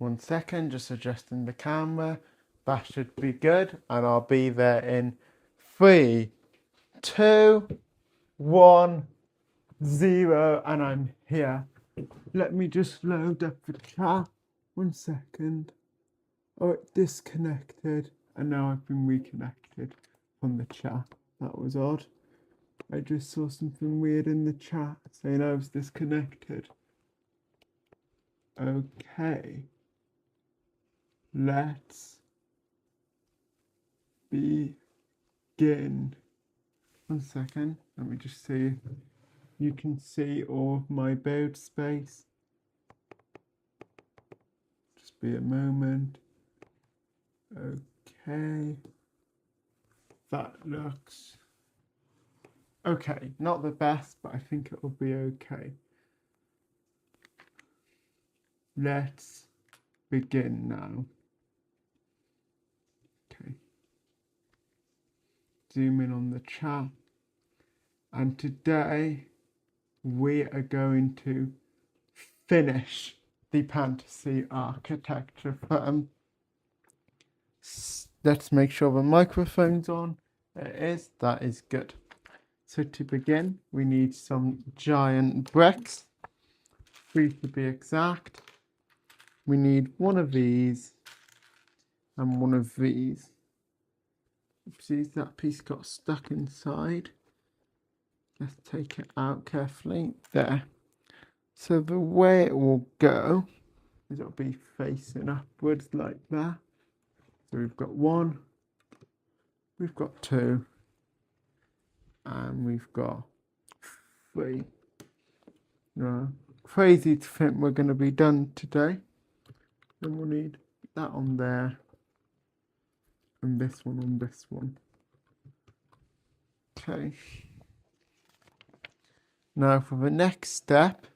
1 second, just adjusting the camera. That should be good, and I'll be there in 3, 2, 1, 0, and I'm here. Let me just load up the chat. 1 second. Oh, it disconnected, and now I've been reconnected from the chat. That was odd. I just saw something weird in the chat saying I was disconnected. Okay. Let's begin. 1 second. Let me just see. You can see all of my boat space. Just be a moment. Okay. That looks okay. Not the best, but I think it will be okay. Let's begin now. Okay. Zoom in on the chat. And today we are going to finish the Pantasy architecture firm. Let's make sure the microphone's on. It is. That is good. So to begin, we need some giant bricks. 3 to be exact. We need one of these and one of these. Oopsies, that piece got stuck inside. Let's take it out carefully. There. So the way it will go is it'll be facing upwards like that. So we've got 1, we've got 2, and we've got 3. Crazy to think we're going to be done today. Then we'll need that on there, and this one on this one. Okay. Now for the next step,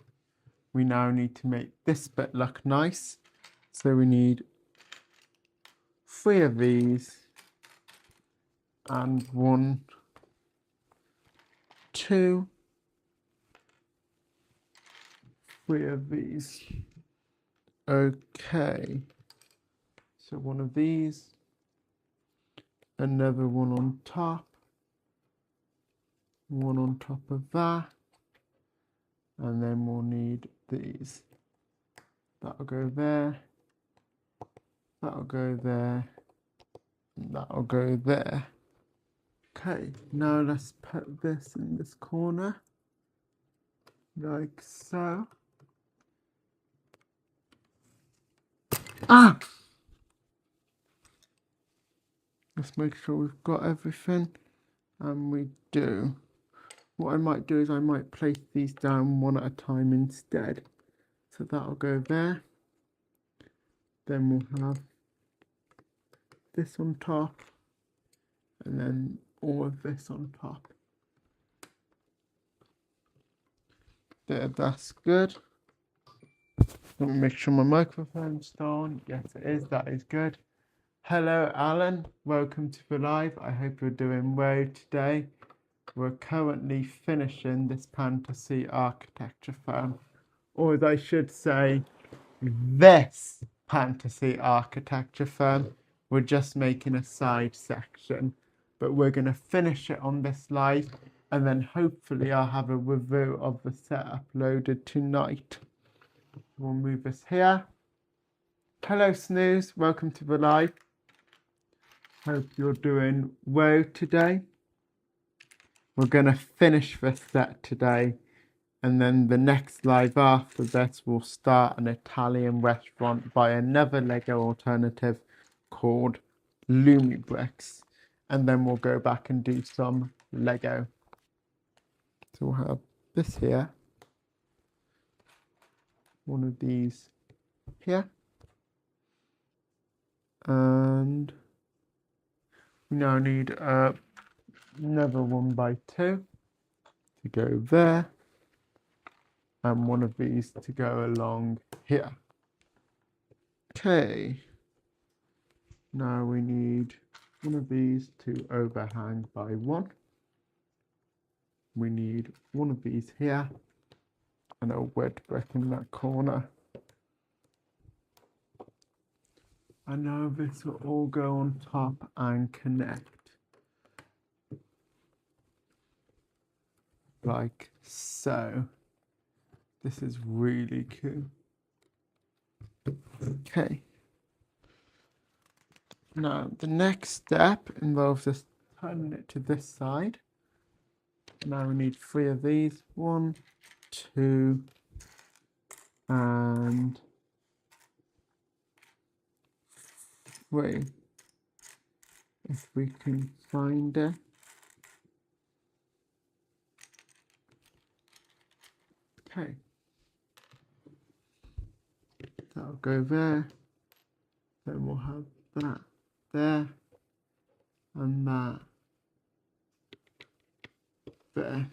we now need to make this bit look nice. So we need 3 of these and 1, 2, 3 of these. Okay. So 1 of these, another one on top, 1 on top of that, and then we'll need these. That'll go there, that'll go there, and that'll go there. Okay, now let's put this in this corner, like so. Ah! Let's make sure we've got everything, and we do. What I might do is I might place these down one at a time instead. So that'll go there. Then we'll have this on top, and then all of this on top. There, that's good. Let me make sure my microphone's on. Yes, it is. That is good. Hello, Alan. Welcome to the live. I hope you're doing well today. We're currently finishing this Pantasy architecture firm, or as I should say, this Pantasy architecture firm. We're just making a side section, but we're going to finish it on this live, and then hopefully I'll have a review of the set uploaded tonight. We'll move this here. Hello, Snooze. Welcome to the live. Hope you're doing well today. We're going to finish this set today, and then the next live after this we'll start an Italian restaurant by another Lego alternative called Lumi Bricks, and then we'll go back and do some Lego. So we'll have this here, one of these here, and we now need another 1x2 to go there, and one of these to go along here. Okay, now we need one of these to overhang by 1. We need one of these here and a wood brick in that corner. And now this will all go on top and connect. Like so. This is really cool. Okay. Now the next step involves us turning it to this side. Now we need 3 of these. 1, 2, and 3. If we can find it. Okay. That'll go there. Then we'll have that there. And that there.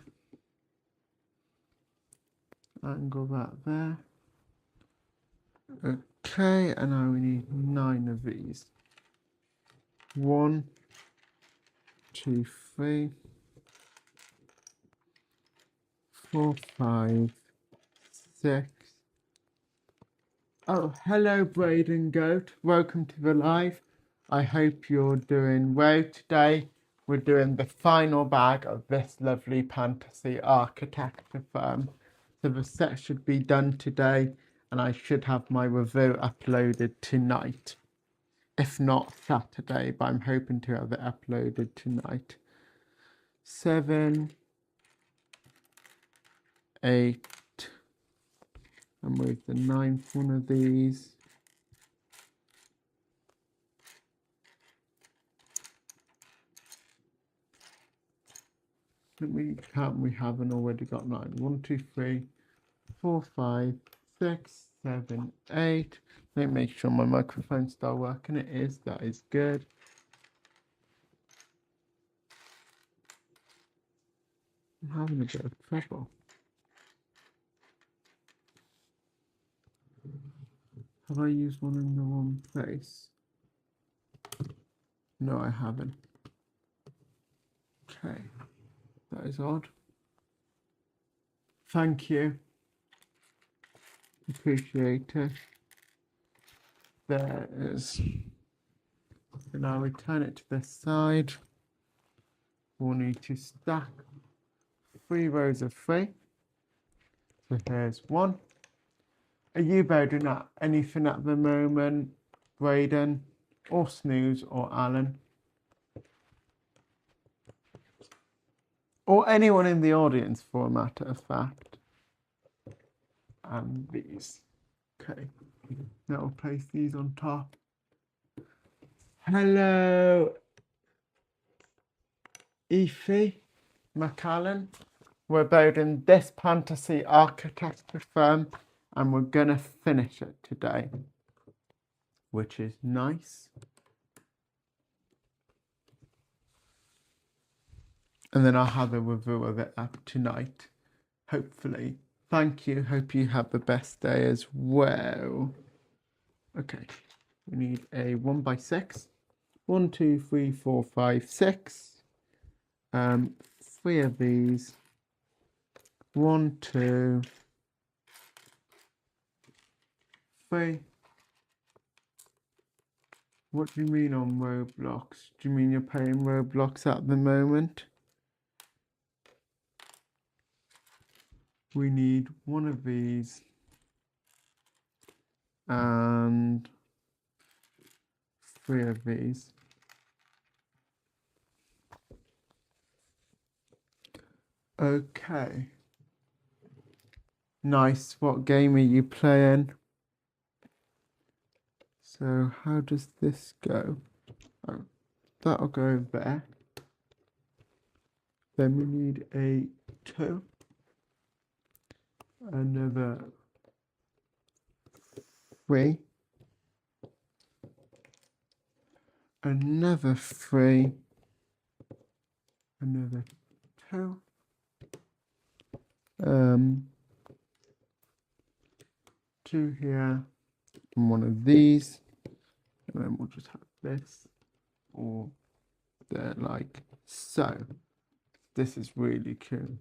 Angle that there. Okay, and now we need 9 of these. 1, 2, 3, 4, 5, 6. Oh, hello, Braden Goat. Welcome to the live. I hope you're doing well today. We're doing the final bag of this lovely Pantasy architecture firm. So the set should be done today, and I should have my review uploaded tonight. If not Saturday, but I'm hoping to have it uploaded tonight. 7, 8, and with the 9th one of these. We haven't already got 9. 1, 2, 3, 4, 5, 6, 7, 8. Let me make sure my microphone starts working. It is. That is good. I'm having a bit of trouble. Have I used one in the wrong place? No, I haven't. Okay. That is odd. Thank you. Appreciate it. There it is. So now we turn it to this side. We'll need to stack 3 rows of 3. So here's 1. Are you building at anything at the moment, Braden, or Snooze, or Alan? Or anyone in the audience, for a matter of fact. And these. Okay. Now we'll place these on top. Hello, Ify McAllen. We're building this Pantasy architecture firm, and we're gonna finish it today, which is nice. And then I'll have a review of it up tonight, hopefully. Thank you. Hope you have the best day as well. Okay, we need a 1x6. 1, 2, 3, 4, 5, 6. 3 of these. 1, 2, 3. What do you mean on Roblox? Do you mean you're playing Roblox at the moment? We need 1 of these and 3 of these. Okay. Nice. What game are you playing? So how does this go? Oh, that'll go there. Then we need a 2. Another 3. Another 3. Another 2. 2 here. And 1 of these. And then we'll just have this. Or there, like so. This is really cool.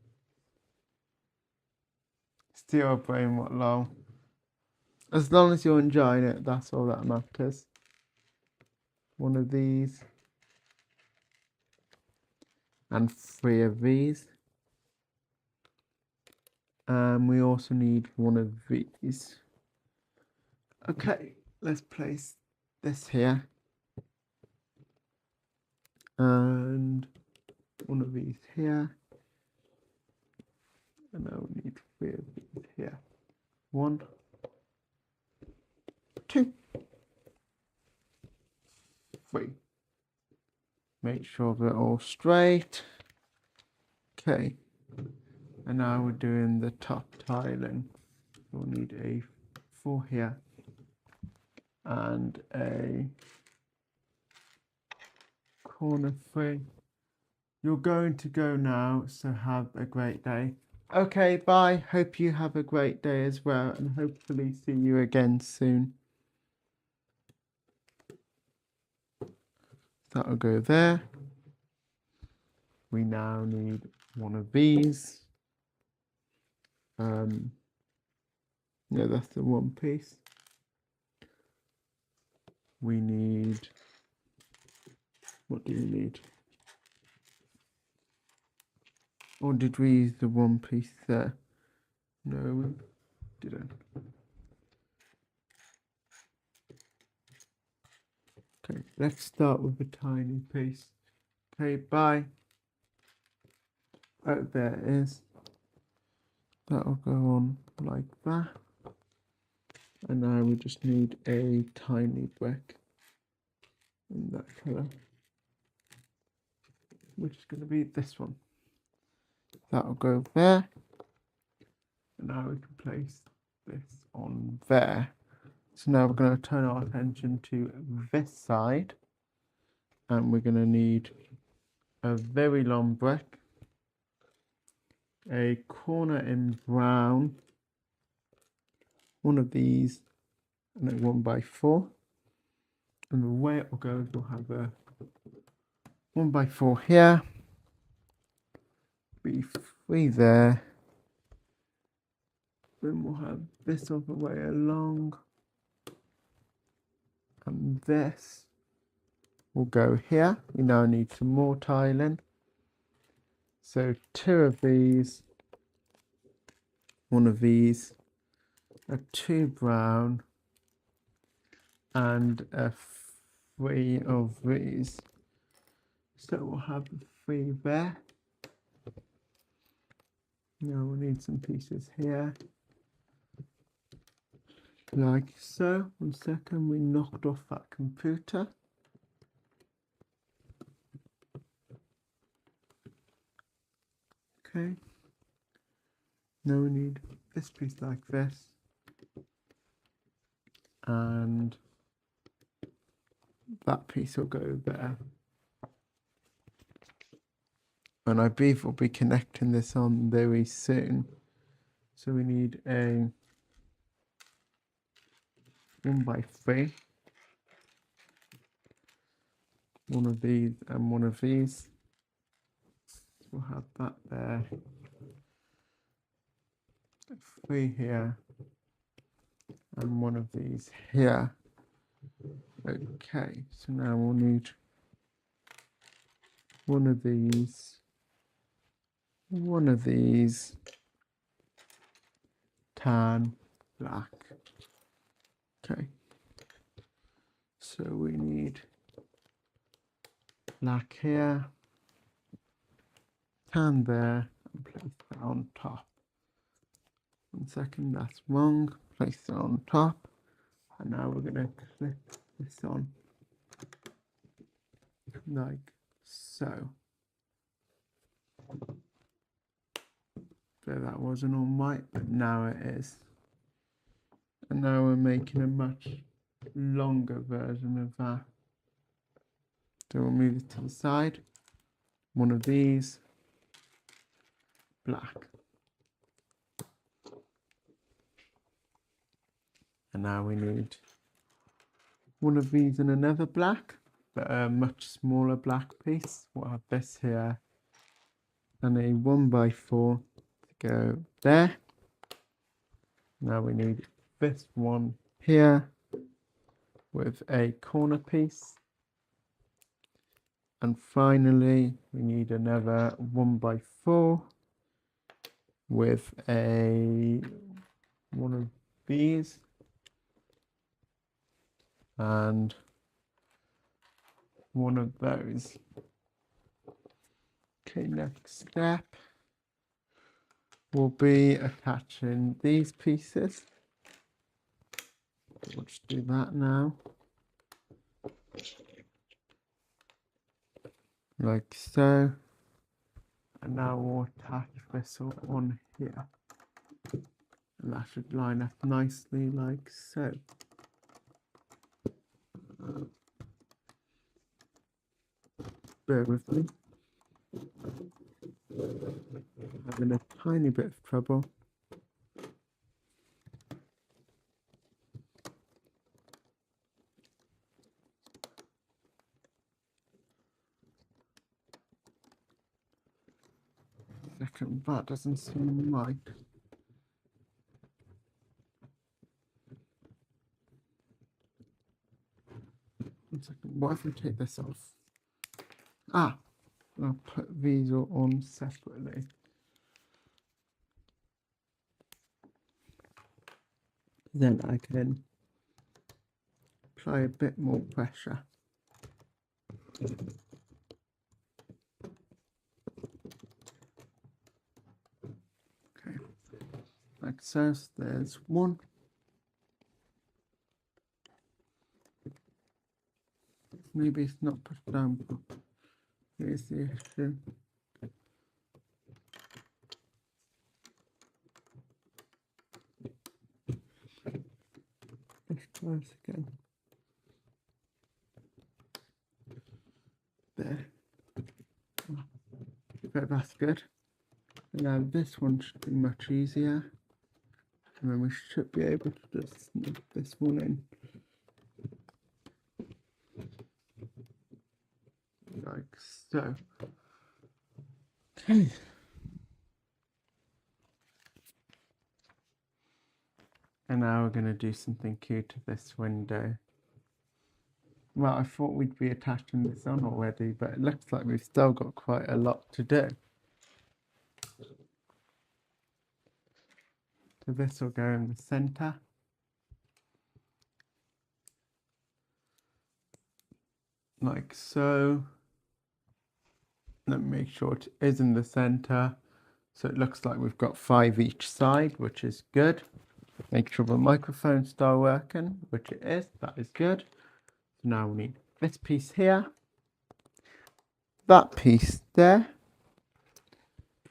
Steel brain, what lol. As long as you're enjoying it, that's all that matters. one of these, and 3 of these. And we also need one of these. Okay, let's place this here. And one of these here. And now we need 3 of these here. 1, 2, 3. Make sure they're all straight. Okay. And now we're doing the top tiling. We'll need a 4 here and a corner 3. You're going to go now, so have a great day. Okay, bye. Hope you have a great day as well, and hopefully see you again soon. That'll go there. We now need one of these. Yeah, that's the one piece. We need, what do we need? Or did we use the one piece there? No, we didn't. Okay, let's start with a tiny piece. Okay, bye. Oh, there it is. That'll go on like that. And now we just need a tiny brick in that colour, which is going to be this one. That'll go there. And now we can place this on there. So now we're going to turn our attention to this side. And we're going to need a very long brick, a corner in brown, one of these, and a 1x4. And the way it will go is we'll have a 1x4 here, be 3 there, then we'll have this all the way along, and this will go here. We now need some more tiling, so 2 of these, 1 of these, a 2 brown, and a 3 of these. So we'll have 3 there. Now we'll need some pieces here, like so. 1 second, we knocked off that computer. Okay. Now we need this piece like this, and that piece will go there. And I believe we'll be connecting this on very soon. So we need a 1x3, 1 of these and 1 of these. So we'll have that there. 3 here and 1 of these here. Okay, so now we'll need 1 of these, 1 of these, tan, black. Okay, so we need black here, tan there, and place that on top. 1 second, that's wrong. Place it on top, and now we're going to clip this on like so. So that wasn't all right, but now it is. And now we're making a much longer version of that. So we'll move it to the side. 1 of these, black. And now we need 1 of these and another black, but a much smaller black piece. We'll have this here and a 1x4 to go there. Now we need this one here with a corner piece, And finally, we need another 1x4 with one of these and one of those. Okay, next step will be attaching these pieces. We'll just do that now. Like so. And now we'll attach this all on here. And that should line up nicely like so. Bear with me. Having a tiny bit of trouble. Second, that doesn't seem right. One second, what if we take this off? Ah, I'll put these all on separately. Then I can apply a bit more pressure. Okay, like so, there's one. Maybe it's not put down properly. Here's the issue. Let's try this again. There. Okay, that's good. Now this one should be much easier. And then we should be able to just snip this one in. Like so. Okay. And now we're going to do something cute to this window. Well, I thought we'd be attaching this on already, but it looks like we've still got quite a lot to do. So this will go in the centre. Like so. Let me make sure it is in the centre. So it looks like we've got 5 each side, which is good. Make sure the microphone's still working, which it is. That is good. So now we need this piece here. That piece there.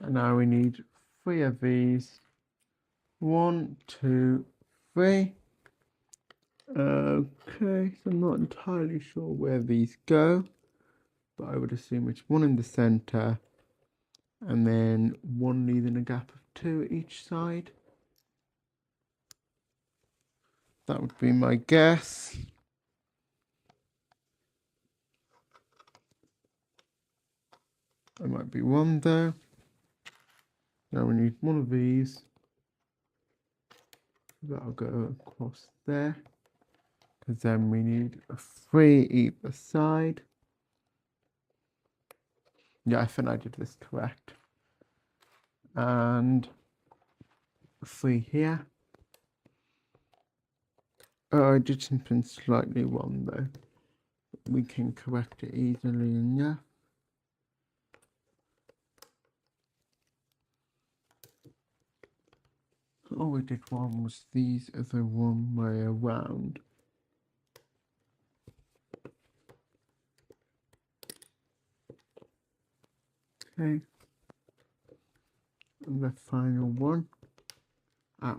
And now we need 3 of these. 1, 2, 3. Okay, so I'm not entirely sure where these go, but I would assume it's one in the centre and then one leaving a gap of 2 each side. That would be my guess. There might be one though. Now we need one of these. That'll go across there. Because then we need a 3 either side. Yeah, I think I did this correct. And 3 here. Oh, I did something slightly wrong though. We can correct it easily enough. All we did wrong was these are the one way around. Okay. And the final one. Ah,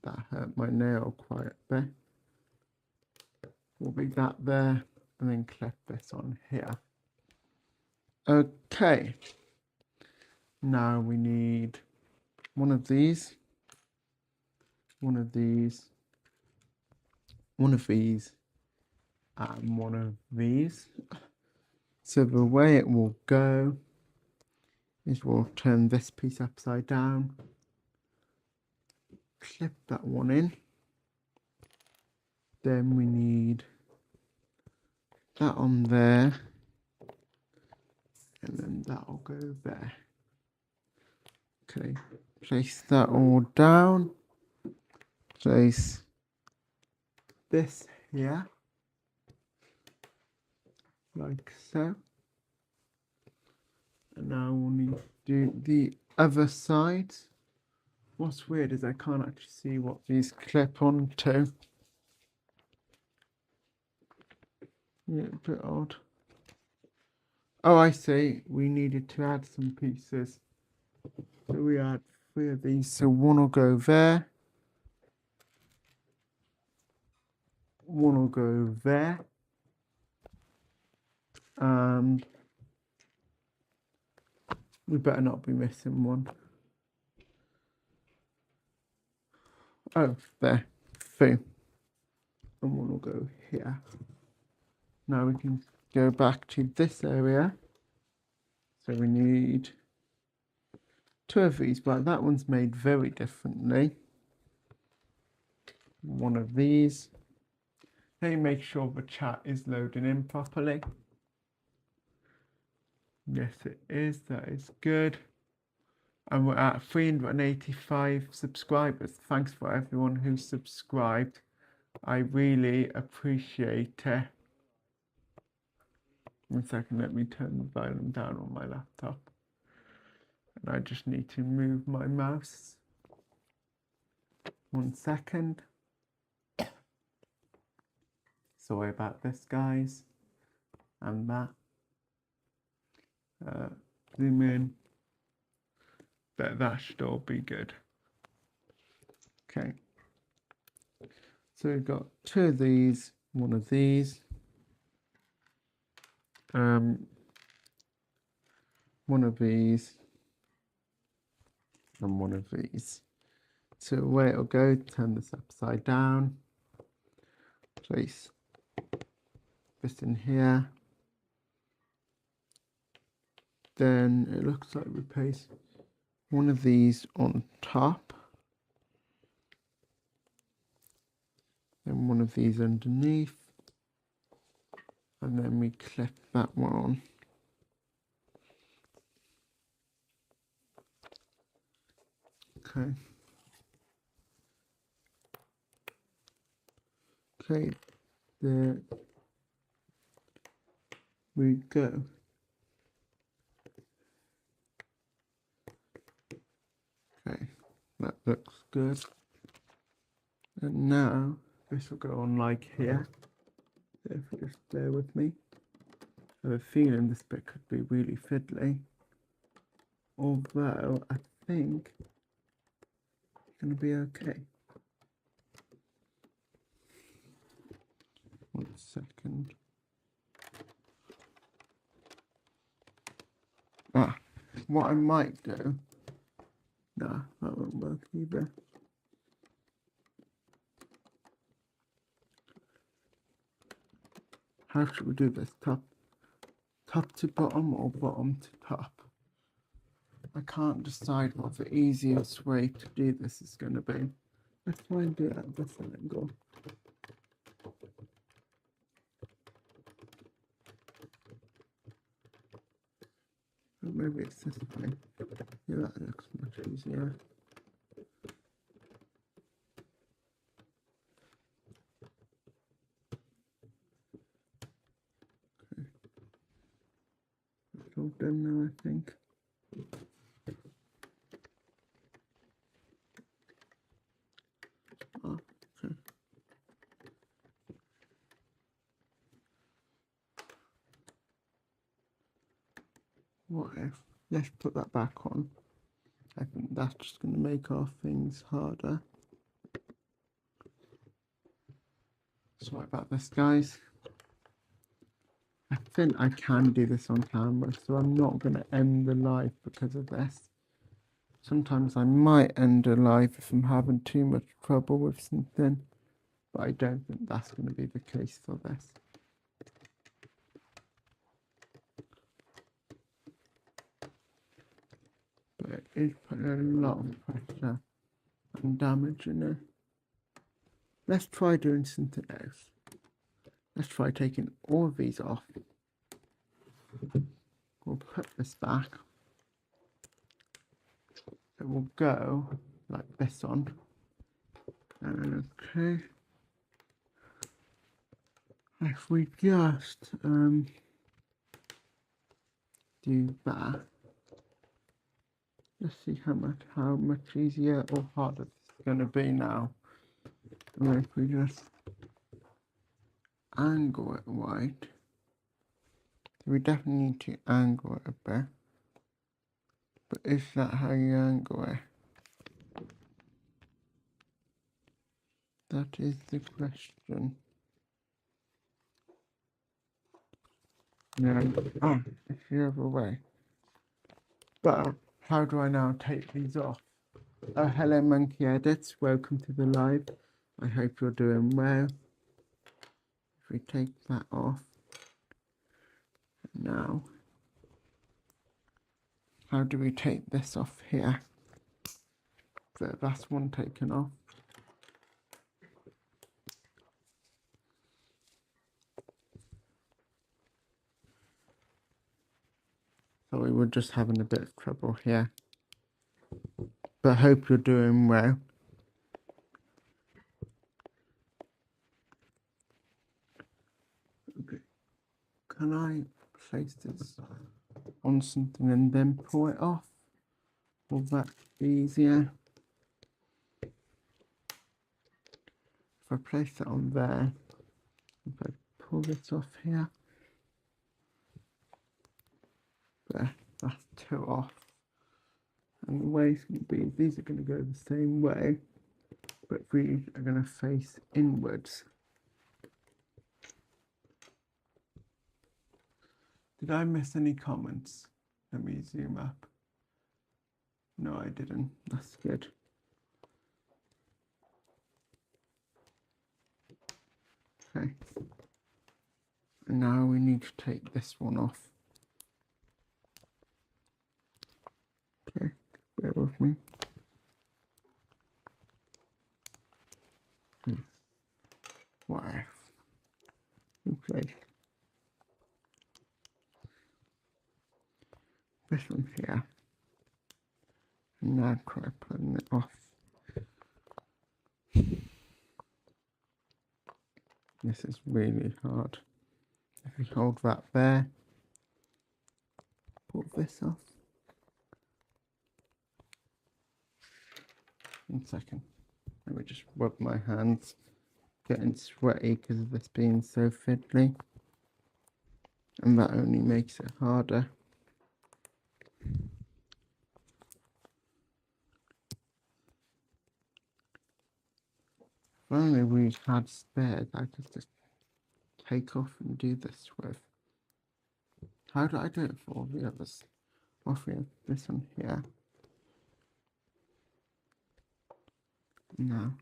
that hurt my nail quite a bit. We'll be that there and then clip this on here. Okay. Now we need one of these, one of these, one of these, and one of these. So the way it will go is we'll turn this piece upside down, clip that one in, then we need that on there, and that'll go there. Okay, place that all down. Place this here, like so. And now we'll need to do the other side. What's weird is I can't actually see what these clip onto. Yeah, a bit odd. Oh, I see. We needed to add some pieces. So we add 3 of these. So one will go there. One will go there. And we better not be missing one. Oh, there. 3. And one will go here. Now we can go back to this area. So we need 2 of these, but that one's made very differently. 1 of these. Let me make sure the chat is loading in properly. Yes, it is. That is good. And we're at 385 subscribers. Thanks for everyone who subscribed. I really appreciate it. 1 second, let me turn the volume down on my laptop. And I just need to move my mouse. 1 second. Sorry about this, guys. And that. Zoom in. That should all be good. Okay. So we've got 2 of these, 1 of these. 1 of these. And 1 of these. So where it'll go, turn this upside down. Place this in here. Then it looks like we place 1 of these on top. Then 1 of these underneath. And then we clip that one on. Okay. Okay, there we go. Okay, that looks good. And now this will go on like here. If you just bear with me. I have a feeling this bit could be really fiddly. Although I think it's going to be okay. 1 second. What I might do. Nah, that won't work either. How should we do this? Top to bottom or bottom to top? I can't decide what the easiest way to do this is going to be. Let's try and do it at this angle. Or maybe it's this way. Yeah, that looks much easier. Okay. It's all done now, I think. Oh, okay. What if? Let's put that back on. I think that's just going to make our things harder. Sorry about this, guys. I think I can do this on camera, so I'm not going to end the live because of this. Sometimes I might end a live if I'm having too much trouble with something, but I don't think that's going to be the case for this. But it is putting a lot of pressure and damage in it. Let's try doing something else. Let's try taking all of these off. we'll put this back. It will go like this on. Okay. If we just do that, let's see how much easier or harder it's going to be now. And if we just angle it wide, we definitely need to angle it a bit. But is that how you angle it? That is the question. No, it's the other way. But how do I now take these off? Oh, hello Monkey Edits, welcome to the live. I hope you're doing well. If we take that off. Now, how do we take this off here? So that's one taken off. Sorry, we're just having a bit of trouble here. But I hope you're doing well. Okay. Can I place this on something and then pull it off? Will that be easier? If I place it on there, if I pull this off here, there, that's two off. And the way it's going to be, these are going to go the same way, but these are going to face inwards. Did I miss any comments? Let me zoom up. No, I didn't. That's good. Okay. And now we need to take this one off. Okay, bear with me. Wow. Okay. This one here. And now try putting it off. This is really hard. If we hold that there, pull this off. 1 second. Let me just rub my hands. Getting sweaty because of this being so fiddly. And that only makes it harder. If only we had spares, I could just take off and do this with. How do I do it for all the others? Off we have this one here. Now,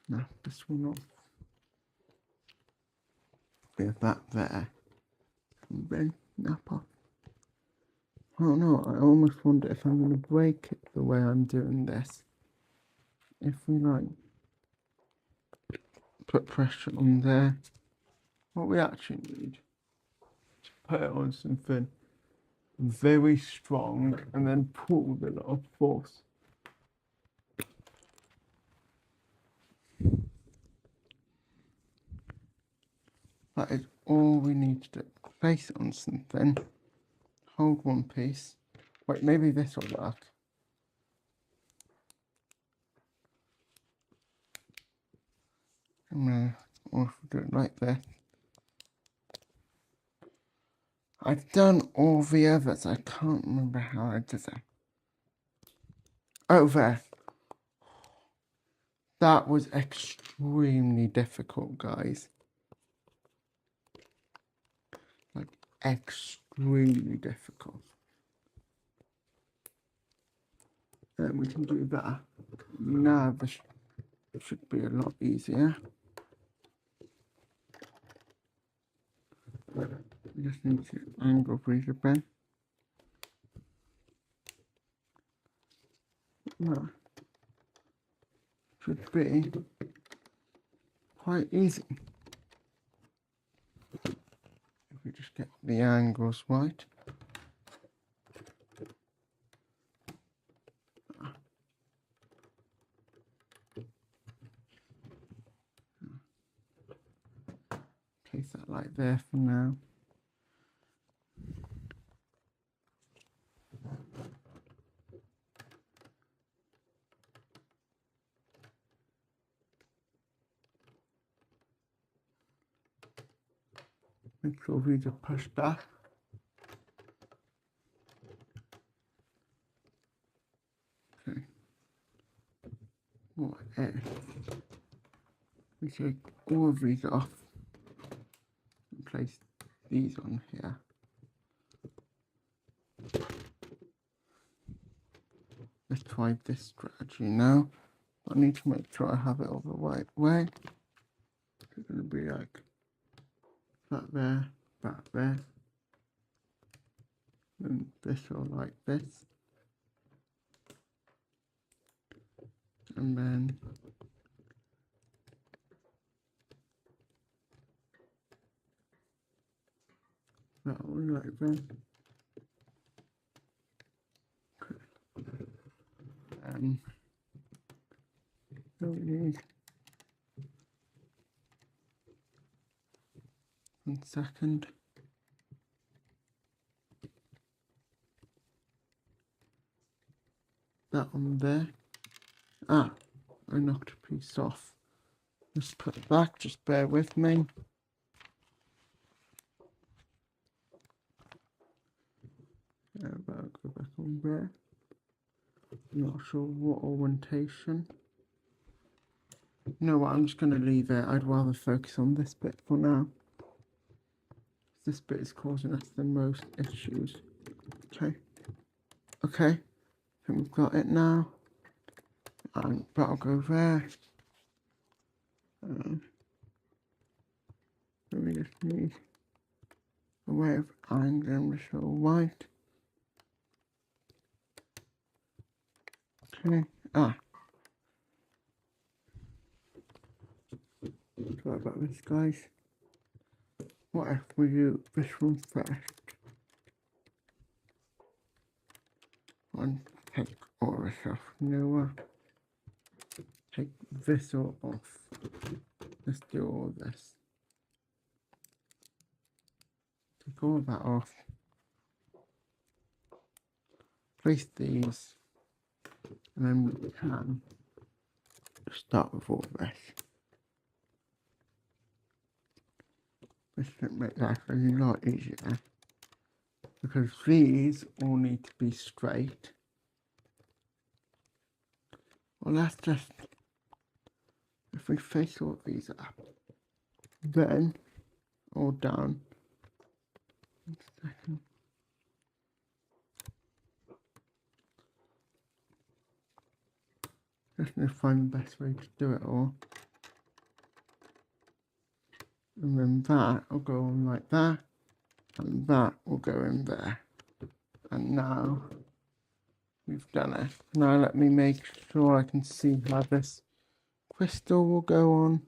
snap this one off. We have that there. And then snap off. Oh no, I almost wonder if I'm going to break it the way I'm doing this. If we like put pressure on there, what we actually need to put it on something very strong and then pull with a lot of force. That is all we need to do. Place it on something, hold one piece. Wait, maybe this will work. Or if we do it like this. I've done all the others. I can't remember how I did it. Oh, there. That was extremely difficult, guys. Like, extremely difficult. And we can do that. Now this should be a lot easier. We just need to angle these a bit. Well, should be quite easy. If we just get the angles right. Place that like there for now. Make sure these are pushed back. Okay. What if we take all of these off and place these on here? Let's try this strategy now. I need to make sure I have it all the right way. It's going to be like that there, and this or like this. And then that one like that. So we need 1 second. That one there. I knocked a piece off. Just put it back, just bear with me. I'll go back on there. Not sure what orientation. You know what, I'm just going to leave it. I'd rather focus on this bit for now. This bit is causing us the most issues. Okay. I think we've got it now. And that'll go there. So we just need a way of angling the show white. Okay. Sorry about this, guys. What if we do this one first? And take all this off. You know what? Take this all off. Let's do all this. Take all that off. Place these. And then we can start with all this. This should make life a lot easier. Because these all need to be straight. Well, let's just, if we face all these up, then, or down, 1 second. Just need to find the best way to do it all. And then that will go on like that, and that will go in there. And now we've done it. Now let me make sure I can see how this crystal will go on.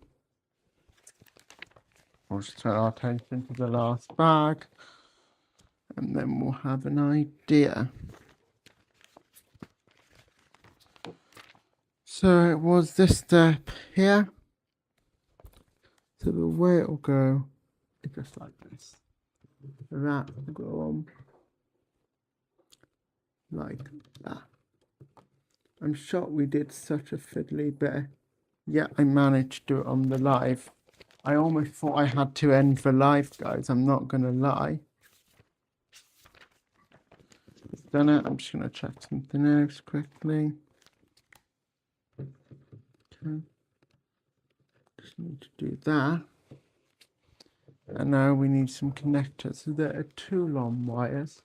We'll just turn our attention to the last bag, and then we'll have an idea. So it was this step here. So the way it will go is just like this. That will go on like that. I'm shocked we did such a fiddly bit. Yet I managed to do it on the live. I almost thought I had to end the live, guys. I'm not gonna lie. It's done it. I'm just gonna check something else quickly. Okay. Just need to do that. And now we need some connectors. So there are 2 long wires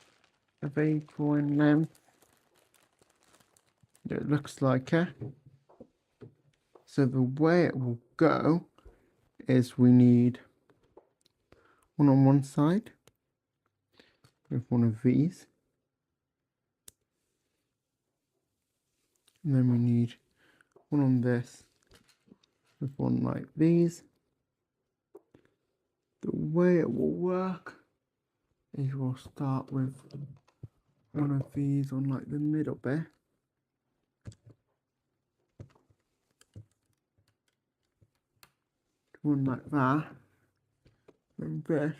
of equal in length. It looks like it. So the way it will go is we need one on one side with one of these. And then we need one on this with one like these. The way it will work is we'll start with one of these on like the middle bit. One like that. And this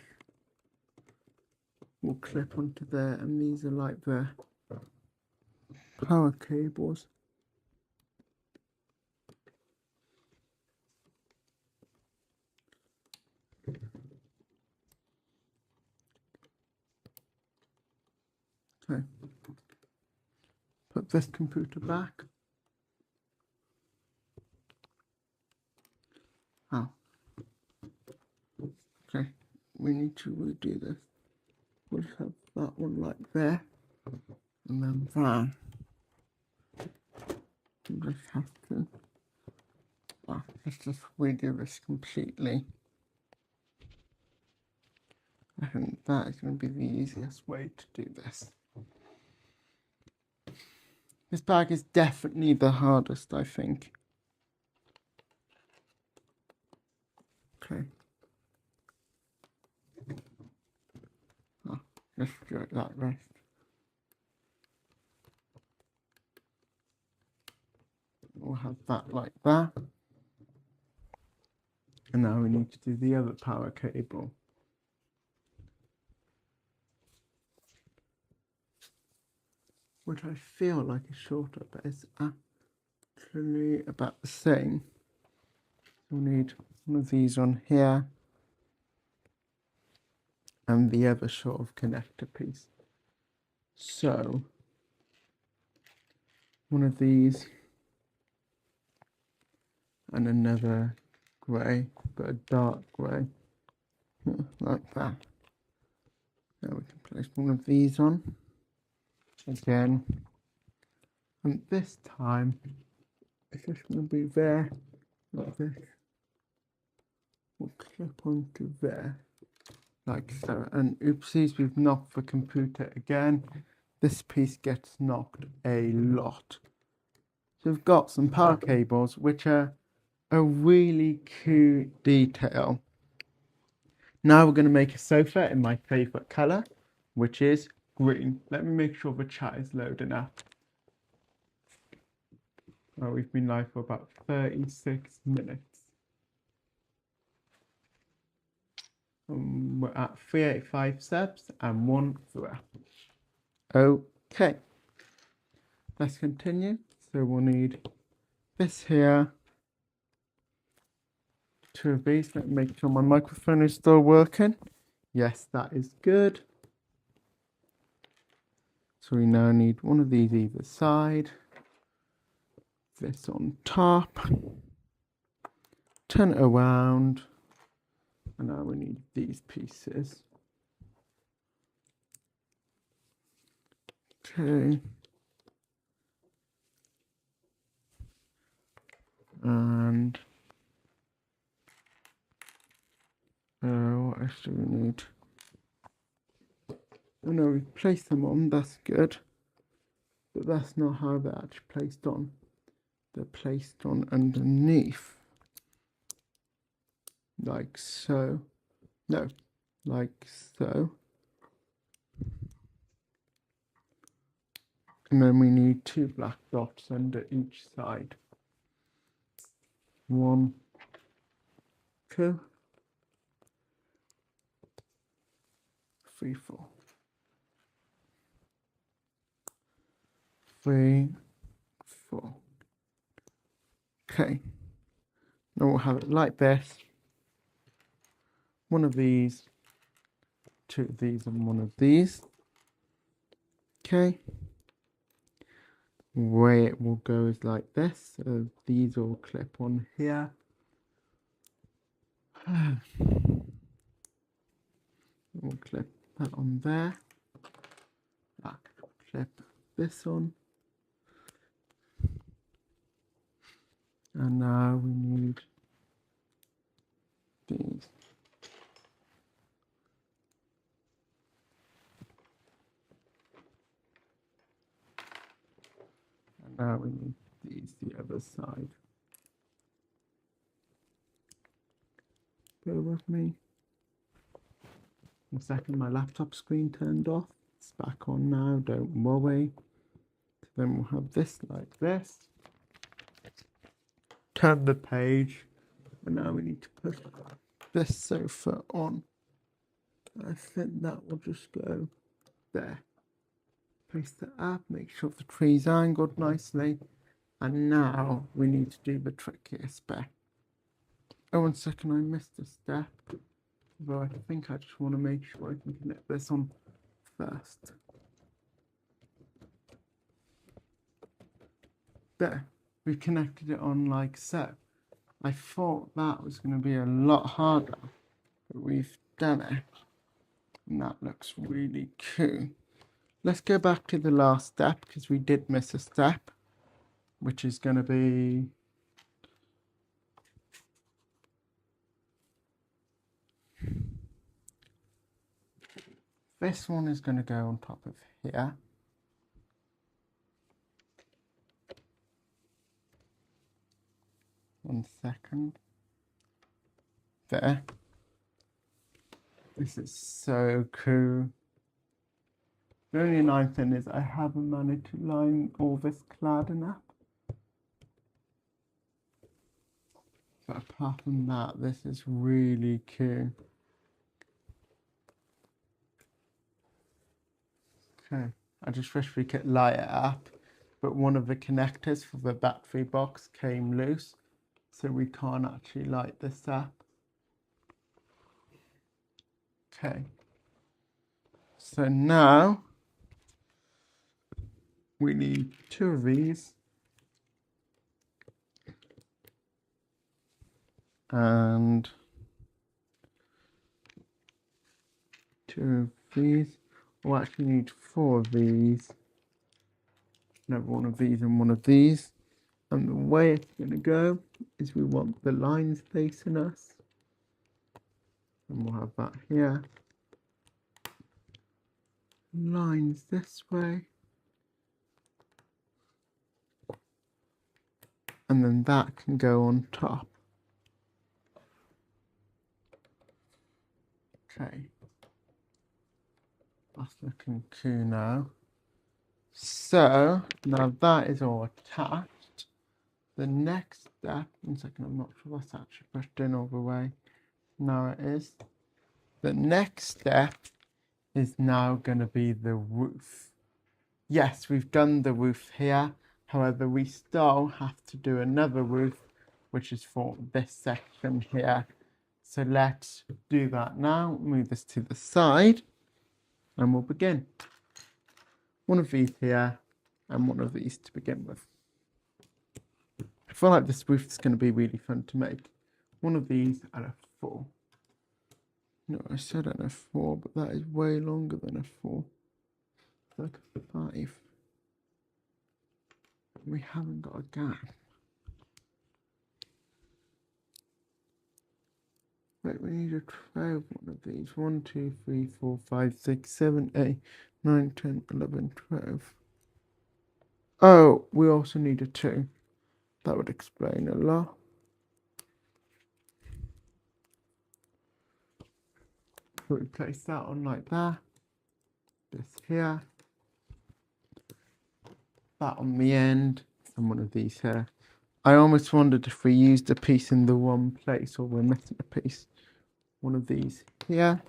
will clip onto there, and these are like the power cables. Okay. Put this computer back. Oh. Okay. We need to redo this. We'll have that one like there. And then that. We just have to. Let's just redo this completely. I think that is going to be the easiest way to do this. This bag is definitely the hardest, I think. Okay. Oh, let's do it that way. We'll have that like that. And now we need to do the other power cable. Which I feel like is shorter, but it's actually about the same. We'll need one of these on here. And the other sort of connector piece. So, one of these. And another grey, but a dark grey, like that. Now we can place one of these on again, and this time it's just going to be there, like this. We'll clip onto there, like so. And oopsies, we've knocked the computer again. This piece gets knocked a lot. So we've got some power cables, which are a really cute detail. Now we're going to make a sofa in my favourite colour, which is green. Let me make sure the chat is loading up. Oh, we've been live for about 36 minutes. We're at 385 subs and 1 viewer. Okay, let's continue. So we'll need this here. 2 of these. Let me make sure my microphone is still working. Yes, that is good. So we now need one of these either side. This on top. Turn it around. And now we need these pieces. Okay. And what else do we need? Oh no, we've placed them on, that's good. But that's not how they're actually placed on. They're placed on underneath. Like so. No, like so. And then we need 2 black dots under each side. 1, 2, 3, 4. 3, 4. Okay. Now we'll have it like this. One of these, 2 of these, and 1 of these. Okay. Way it will go is like this. So these all clip on here. We'll clip that on there. Clip this on. And now we need these. And now we need these the other side. Bear with me. One second, my laptop screen turned off. It's back on now, don't worry. Then we'll have this like this. Turn the page. And now we need to put this sofa on. I think that will just go there. Place the app, make sure the tree's angled nicely. And now we need to do the trickiest bit. Oh, 1 second, I missed a step. Though I think I just want to make sure I can connect this on first. There, we connected it on like so. I thought that was going to be a lot harder, but we've done it. And that looks really cool. Let's go back to the last step because we did miss a step, which is going to be this one is going to go on top of here. One second. There. This is so cool. The only annoying thing is I haven't managed to line all this cladding up. But apart from that, this is really cool. Okay, I just wish we could light it up, but one of the connectors for the battery box came loose, so we can't actually light this up. Okay, so now we need 2 of these and 2 of these. We'll actually need 4 of these. No, 1 of these and 1 of these. And the way it's going to go is we want the lines facing us. And we'll have that here. Lines this way. And then that can go on top. Okay. That's looking cool now. So, now that is all attached. The next step, 1 second, I'm not sure that's actually pushed in all the way. Now it is. The next step is now going to be the roof. Yes, we've done the roof here. However, we still have to do another roof, which is for this section here. So let's do that now. Move this to the side and we'll begin. 1 of these here and 1 of these to begin with. I feel like this roof is going to be really fun to make. 1 of these and a 4. No, I said an F4, but that is way longer than a 4. It's like a 5. We haven't got a gap. Right, we need a 12 one of these. 1, 2, 3, 4, 5, 6, 7, 8, 9, 10, 11, 12. Oh, we also need a 2. That would explain a lot. So we place that on like that. This here. That on the end. And 1 of these here. I almost wondered if we used a piece in the one place or we're missing a piece. 1 of these here.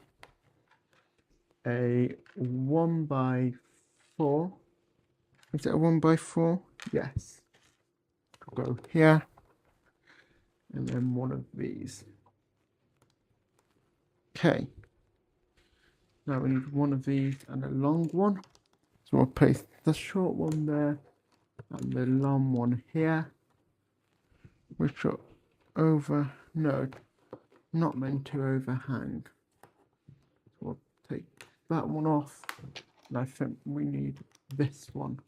A 1x4. Is it a 1x4? Yes. Go here. And then 1 of these. Okay. Now we need 1 of these and a long one. So we'll place the short one there and the long one here. Which are not meant to overhang. So we'll take that one off. And I think we need this one.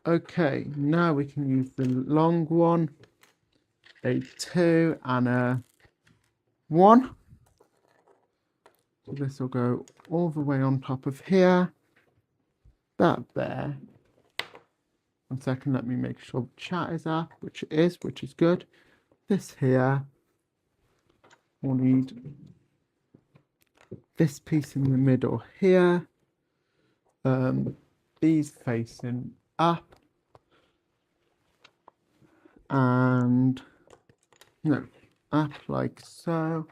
Okay, now we can use the long one. A 2 and a 1. So this will go all the way on top of here. That there. 1 second, let me make sure the chat is up, which it is, which is good. This here, we'll need this piece in the middle here. These facing up. And no, up like so.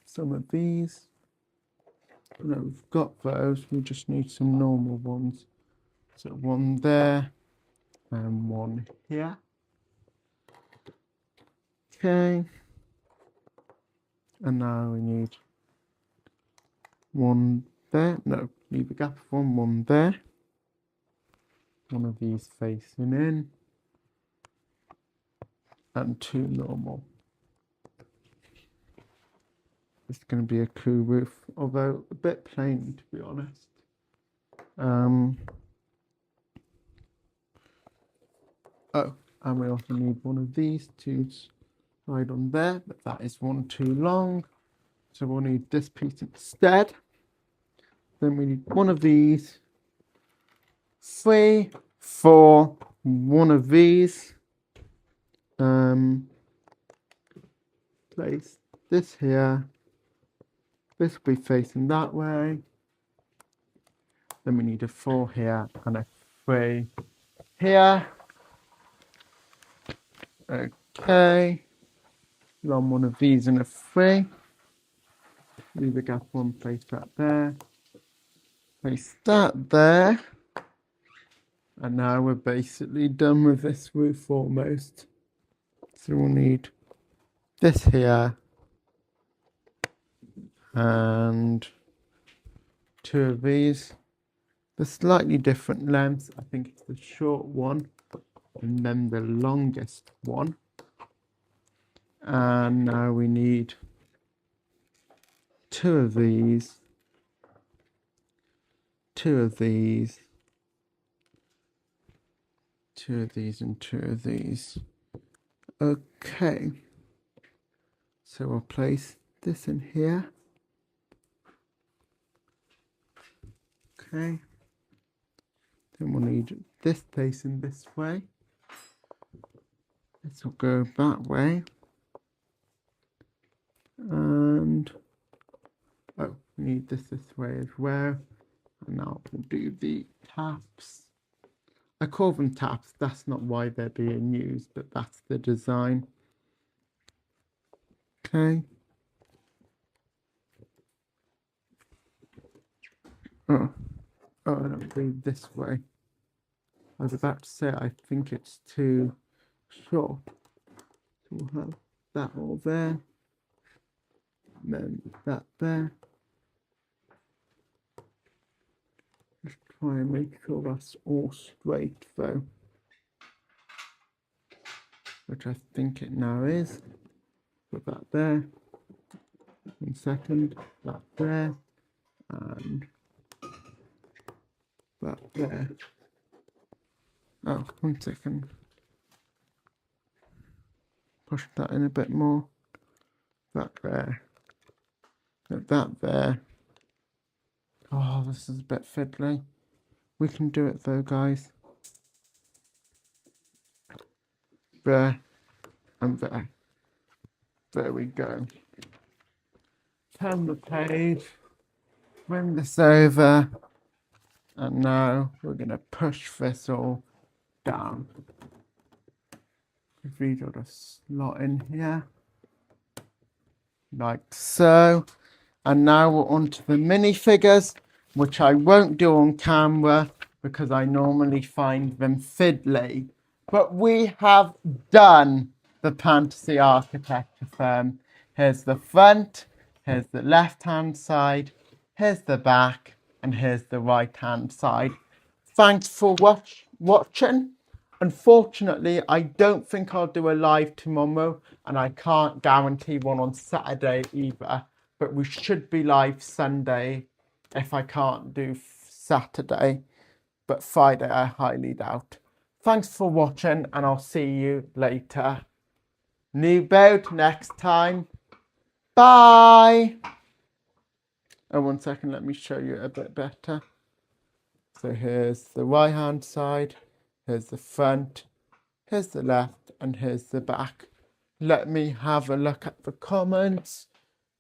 Some of these. No, we've got those. We just need some normal ones. So one there and one here. Okay. And now we need one there. No, leave a gap of one there. One of these facing in. And two normal. It's going to be a cool roof, although a bit plain to be honest. Oh, and we also need one of these to slide on there, but that is one too long. So we'll need this piece instead. Then we need one of these. 3, 4, one of these. Place this here. This will be facing that way. Then we need a 4 here and a 3 here. Okay. On one of these and a 3. Leave a gap one, place that there. Place that there. And now we're basically done with this roof almost. So we'll need this here. And 2 of these. The slightly different lengths. I think it's the short one and then the longest one. And now we need 2 of these. 2 of these. 2 of these and 2 of these. Okay. So we'll place this in here. Okay. Then we'll need this facing this way. This will go that way. And oh, we need this way as well. And now we'll do the taps. I call them taps. That's not why they're being used, but that's the design. Okay. Oh, I don't read this way. I was about to say I think it's too short. So we'll have that all there. And then that there. Just try and make sure that's all straight though. Which I think it now is. Put that there. 1 second. That there. And that there. Oh, 1 second. Push that in a bit more. That there. That there. Oh, this is a bit fiddly. We can do it though, guys. There and there. There we go. Turn the page. Bring this over. And now we're going to push this all down. If we got a slot in here. Like so. And now we're on to the minifigures, which I won't do on camera because I normally find them fiddly. But we have done the Pantasy architecture firm. Here's the front, here's the left-hand side, here's the back, and here's the right-hand side. Thanks for watching. Unfortunately, I don't think I'll do a live tomorrow, and I can't guarantee one on Saturday either. But we should be live Sunday if I can't do Saturday. But Friday, I highly doubt. Thanks for watching, and I'll see you later. New build next time. Bye. Oh, 1 second, let me show you a bit better. So here's the right hand side, here's the front, here's the left, and here's the back. Let me have a look at the comments.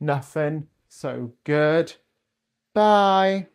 Nothing. So good. Bye.